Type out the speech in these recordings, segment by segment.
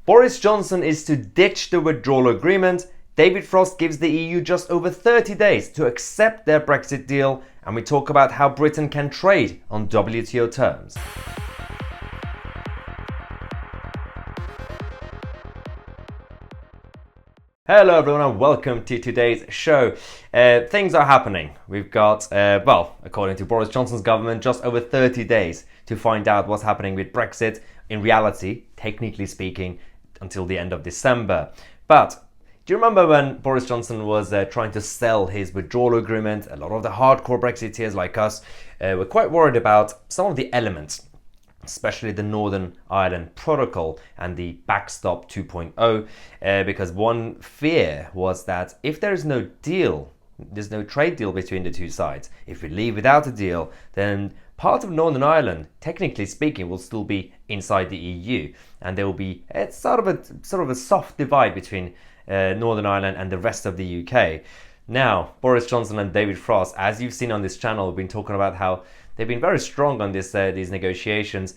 Boris Johnson is to ditch the withdrawal agreement. David Frost gives the EU just over 30 days to accept their Brexit deal, and we talk about how Britain can trade on WTO terms. Hello everyone and welcome to today's show. Things are happening. We've got, according to Boris Johnson's government, just over 30 days to find out what's happening with Brexit. In reality, technically speaking, until the end of December. But do you remember when Boris Johnson was trying to sell his withdrawal agreement? A lot of the hardcore Brexiteers like us were quite worried about some of the elements, especially the Northern Ireland Protocol and the backstop 2.0, because one fear was that if there is no deal, there's no trade deal between the two sides. If we leave without a deal, then part of Northern Ireland, technically speaking, will still be inside the EU, and there will be sort of a soft divide between Northern Ireland and the rest of the UK. Now, Boris Johnson and David Frost, as you've seen on this channel, have been talking about how they've been very strong on these negotiations.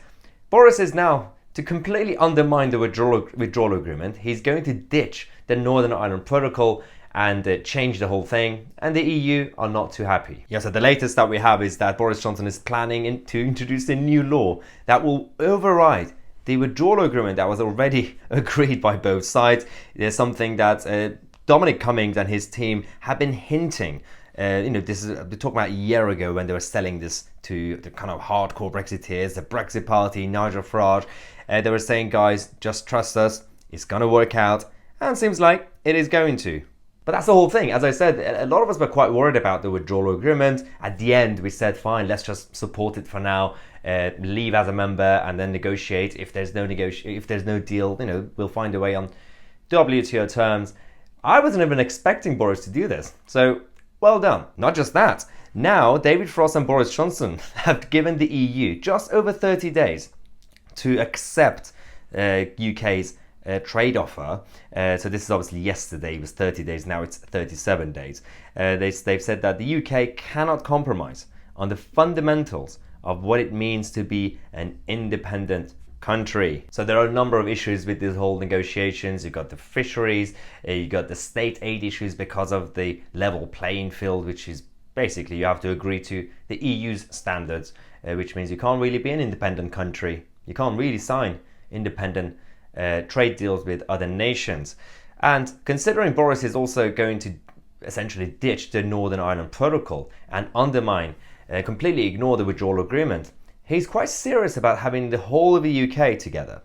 Boris is now to completely undermine the withdrawal agreement. He's going to ditch the Northern Ireland Protocol and change the whole thing, and the EU are not too happy. Yeah, so the latest that we have is that Boris Johnson is planning to introduce a new law that will override the withdrawal agreement that was already agreed by both sides. There's something that Dominic Cummings and his team have been hinting. This is we're talking about a year ago when they were selling this to the kind of hardcore Brexiteers, the Brexit Party, Nigel Farage. They were saying, guys, just trust us, it's going to work out, and it seems like it is going to. But that's the whole thing. As I said, a lot of us were quite worried about the withdrawal agreement. At the end, we said, fine, let's just support it for now, leave as a member, and then negotiate. If there's no deal, we'll find a way on WTO terms. I wasn't even expecting Boris to do this. So, well done. Not just that. Now, David Frost and Boris Johnson have given the EU just over 30 days to accept UK's trade offer. So this is obviously yesterday, it was 30 days, now it's 37 days. They've said that the UK cannot compromise on the fundamentals of what it means to be an independent country. So there are a number of issues with this whole negotiations. You've got the fisheries, you've got the state aid issues because of the level playing field, which is basically you have to agree to the EU's standards, which means you can't really be an independent country. You can't really sign independent trade deals with other nations. And considering Boris is also going to essentially ditch the Northern Ireland Protocol and undermine, completely ignore the withdrawal agreement, he's quite serious about having the whole of the UK together,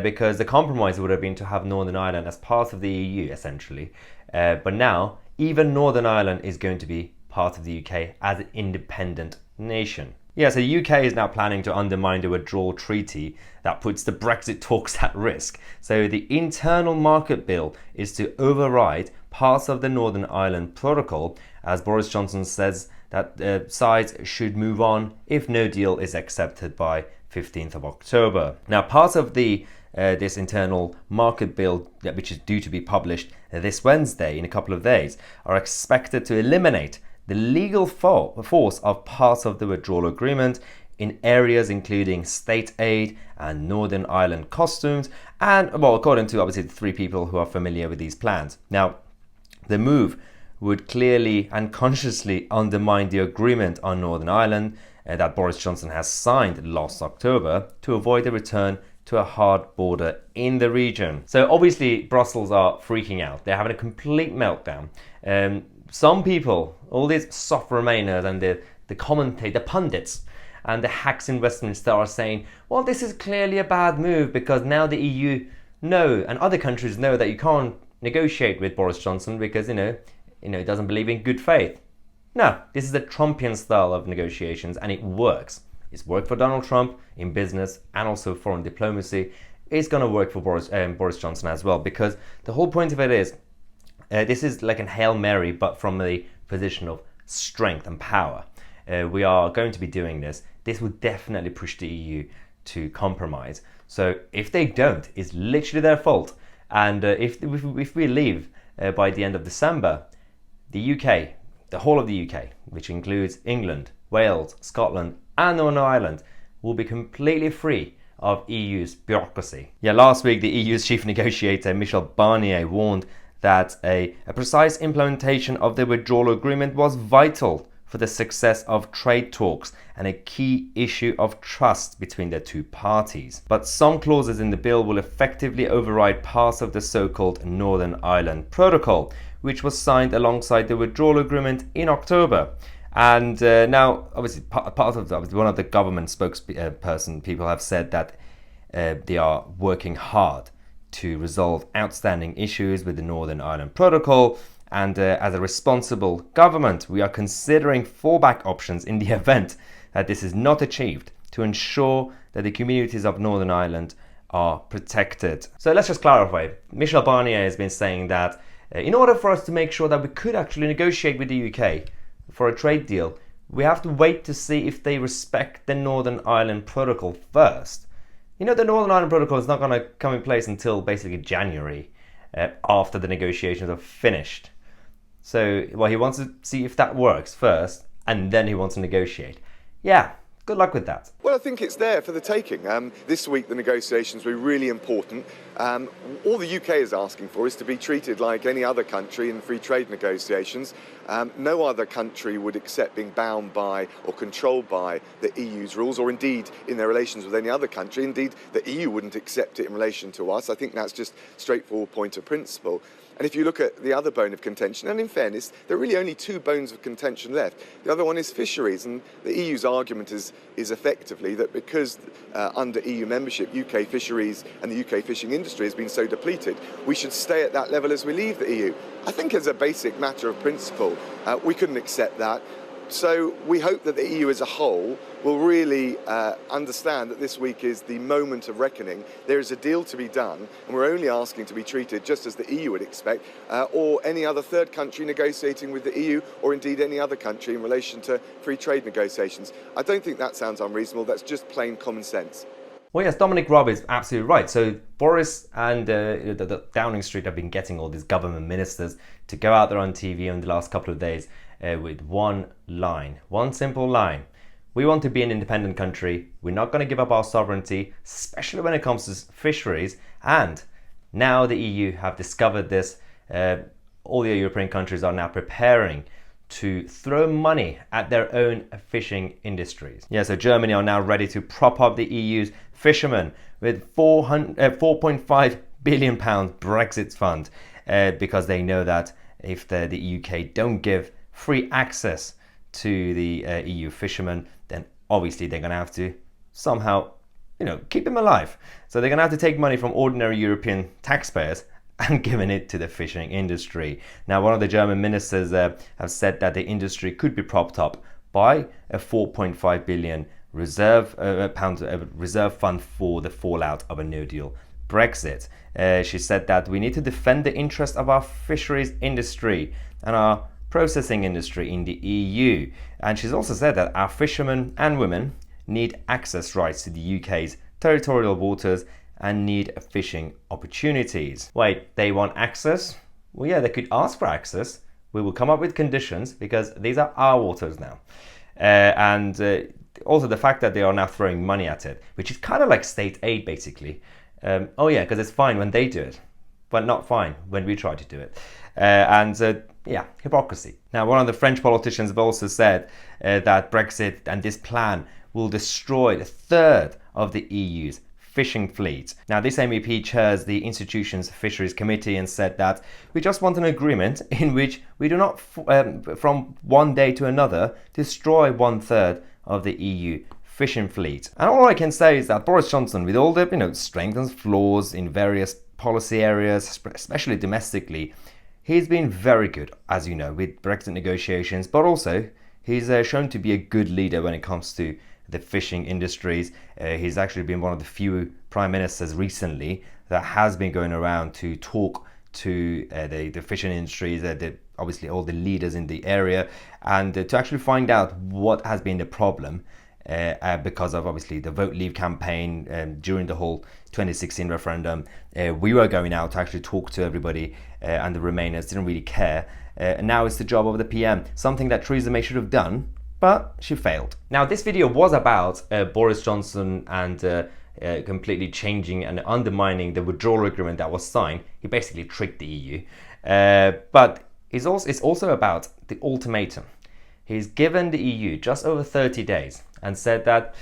because the compromise would have been to have Northern Ireland as part of the EU, essentially. But now, even Northern Ireland is going to be part of the UK as an independent nation. Yeah, so the UK is now planning to undermine the withdrawal treaty that puts the Brexit talks at risk. So the internal market bill is to override parts of the Northern Ireland Protocol, as Boris Johnson says that sides should move on if no deal is accepted by 15th of October. Now, part of this internal market bill, which is due to be published this Wednesday in a couple of days, are expected to eliminate the legal force of parts of the withdrawal agreement in areas including state aid and Northern Ireland customs, and, well, according to obviously the three people who are familiar with these plans. Now, the move would clearly and consciously undermine the agreement on Northern Ireland that Boris Johnson has signed last October to avoid a return to a hard border in the region. So obviously Brussels are freaking out. They're having a complete meltdown. Some people, all these soft Remainers and the pundits and the hacks in Westminster are saying, well, this is clearly a bad move because now the EU know and other countries know that you can't negotiate with Boris Johnson because, he doesn't believe in good faith. No, this is a Trumpian style of negotiations and it works. It's worked for Donald Trump in business and also foreign diplomacy. It's going to work for Boris Johnson as well, because the whole point of it is this is like a Hail Mary, but from the position of strength and power. We are going to be doing this. This would definitely push the EU to compromise. So if they don't, it's literally their fault. And if we leave by the end of December, the UK, the whole of the UK, which includes England, Wales, Scotland, and Northern Ireland, will be completely free of EU's bureaucracy. Yeah, last week the EU's chief negotiator Michel Barnier warned that a precise implementation of the withdrawal agreement was vital for the success of trade talks and a key issue of trust between the two parties. But some clauses in the bill will effectively override parts of the so-called Northern Ireland Protocol, which was signed alongside the withdrawal agreement in October. And now, obviously, one of the government spokesperson people have said that they are working hard to resolve outstanding issues with the Northern Ireland Protocol. And as a responsible government, we are considering fallback options in the event that this is not achieved to ensure that the communities of Northern Ireland are protected. So let's just clarify. Michel Barnier has been saying that in order for us to make sure that we could actually negotiate with the UK for a trade deal, we have to wait to see if they respect the Northern Ireland Protocol first. You know, the Northern Ireland Protocol is not going to come in place until basically January, after the negotiations are finished. So, well, he wants to see if that works first, and then he wants to negotiate. Yeah, good luck with that. Well, I think it's there for the taking. This week the negotiations were really important. All the UK is asking for is to be treated like any other country in free trade negotiations. No other country would accept being bound by or controlled by the EU's rules, or indeed in their relations with any other country. Indeed, the EU wouldn't accept it in relation to us. I think that's just straightforward point of principle. And if you look at the other bone of contention, and in fairness, there are really only two bones of contention left. The other one is fisheries, and the EU's argument is effectively that because under EU membership, UK fisheries and the UK fishing industry has been so depleted, we should stay at that level as we leave the EU. I think as a basic matter of principle, we couldn't accept that. So we hope that the EU as a whole will really understand that this week is the moment of reckoning. There is a deal to be done, and we're only asking to be treated just as the EU would expect, or any other third country negotiating with the EU, or indeed any other country in relation to free trade negotiations. I don't think that sounds unreasonable. That's just plain common sense. Well, yes, Dominic Raab is absolutely right. So Boris and the Downing Street have been getting all these government ministers to go out there on TV in the last couple of days with one simple line. We want to be an independent country. We're not going to give up our sovereignty, especially when it comes to fisheries. And now the EU have discovered this. All the European countries are now preparing to throw money at their own fishing industries. Yeah, so Germany are now ready to prop up the EU's fishermen with £4.5 billion Brexit fund because they know that if the UK don't give free access to the EU fishermen, then obviously they're going to have to somehow, keep them alive. So they're going to have to take money from ordinary European taxpayers and giving it to the fishing industry. Now, one of the German ministers have said that the industry could be propped up by a 4.5 billion reserve fund for the fallout of a no-deal Brexit. She said that we need to defend the interest of our fisheries industry and our processing industry in the EU. And she's also said that our fishermen and women need access rights to the UK's territorial waters and need fishing opportunities. Wait, they want access? Well, yeah, they could ask for access. We will come up with conditions because these are our waters now. Also the fact that they are now throwing money at it, which is kind of like state aid basically. Because it's fine when they do it, but not fine when we try to do it. Hypocrisy. Now, one of the French politicians have also said that Brexit and this plan will destroy a third of the EU's fishing fleet. Now, this MEP chairs the institution's Fisheries Committee and said that we just want an agreement in which we do not, from one day to another, destroy 1/3 of the EU fishing fleet. And all I can say is that Boris Johnson, with all the strengths and flaws in various policy areas, especially domestically, he's been very good, as you know, with Brexit negotiations, but also he's shown to be a good leader when it comes to the fishing industries. He's actually been one of the few prime ministers recently that has been going around to talk to the fishing industries, obviously all the leaders in the area, and to actually find out what has been the problem because of obviously the Vote Leave campaign during the whole 2016 referendum. We were going out to actually talk to everybody and the Remainers didn't really care. And now it's the job of the PM, something that Theresa May should have done, but she failed. Now, this video was about Boris Johnson and completely changing and undermining the withdrawal agreement that was signed. He basically tricked the EU. But it's also about the ultimatum. He's given the EU just over 30 days and said that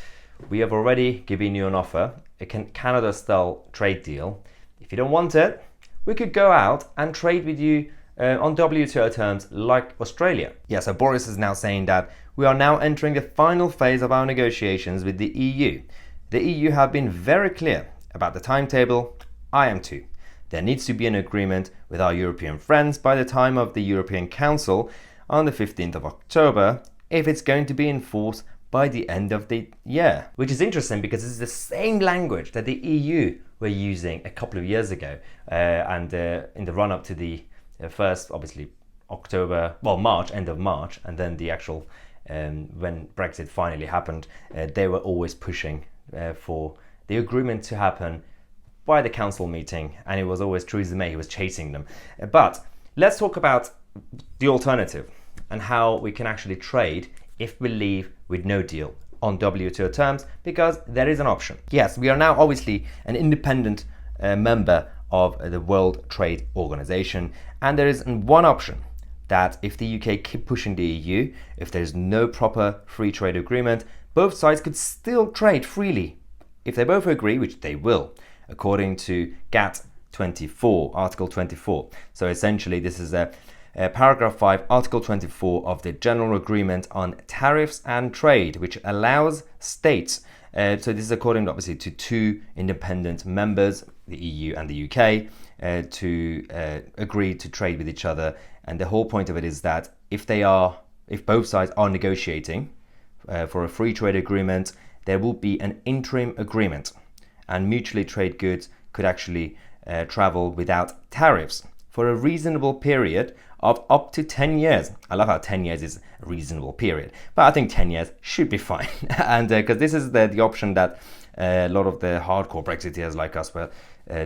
we have already given you an offer, a Canada-style trade deal. If you don't want it, we could go out and trade with you on WTO terms like Australia. Yeah, so Boris is now saying that we are now entering the final phase of our negotiations with the EU. The EU have been very clear about the timetable. I am too. There needs to be an agreement with our European friends by the time of the European Council on the 15th of October if it's going to be enforced by the end of the year. Which is interesting because it's the same language that the EU were using a couple of years ago and in the run-up to the first, obviously, March, end of March, and then the actual, when Brexit finally happened, they were always pushing for the agreement to happen by the council meeting, and it was always Theresa May who was chasing them. But let's talk about the alternative and how we can actually trade if we leave with no deal on WTO terms, because there is an option. Yes, we are now obviously an independent member of the World Trade Organization, and there is one option that if the UK keep pushing the EU, if there's no proper free trade agreement, both sides could still trade freely if they both agree, which they will, according to GATT 24, Article 24. So essentially this is Paragraph 5, Article 24 of the General Agreement on Tariffs and Trade, which allows states, so this is according obviously to two independent members, the EU and the UK, to agree to trade with each other. And the whole point of it is that if both sides are negotiating for a free trade agreement, there will be an interim agreement, and mutually trade goods could actually travel without tariffs for a reasonable period of up to 10 years. I love how 10 years is a reasonable period, but I think 10 years should be fine. And because this is the option that a lot of the hardcore Brexiteers like us were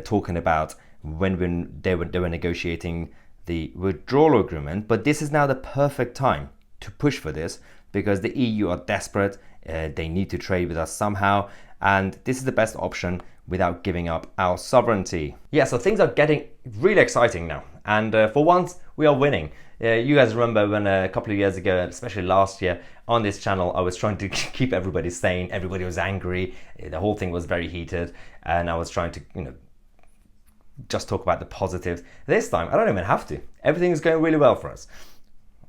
talking about when they were negotiating the withdrawal agreement. But this is now the perfect time to push for this because the EU are desperate. They need to trade with us somehow, and this is the best option without giving up our sovereignty. Yeah, so things are getting really exciting now, and for once we are winning. You guys remember when a couple of years ago, especially last year, on this channel I was trying to keep everybody sane. Everybody was angry, the whole thing was very heated, and I was trying to just talk about the positives. This time I don't even have to. Everything is going really well for us.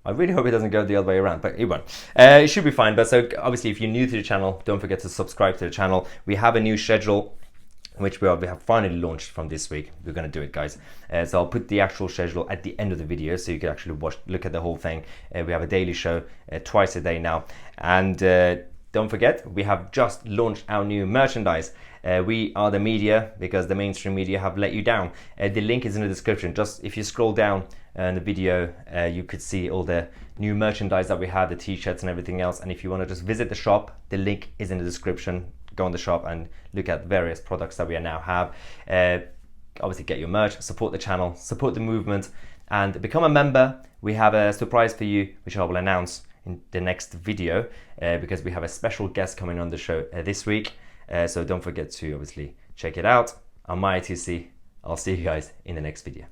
I really hope it doesn't go the other way around, but it won't. It should be fine. But so obviously if you're new to the channel, don't forget to subscribe to the channel. We have a new schedule which we have finally launched from this week. We're going to do it, guys. So I'll put the actual schedule at the end of the video so you can actually look at the whole thing. We have a daily show twice a day now. And don't forget, we have just launched our new merchandise. We are the media because the mainstream media have let you down. The link is in the description. Just if you scroll down in the video, you could see all the new merchandise that we have, the t-shirts and everything else. And if you want to just visit the shop, the link is in the description. Go on the shop and look at various products that we now have. Obviously get your merch, support the channel, support the movement, and become a member. We have a surprise for you, which I will announce in the next video because we have a special guest coming on the show this week. So don't forget to obviously check it out. I'm Tousi. I'll see you guys in the next video.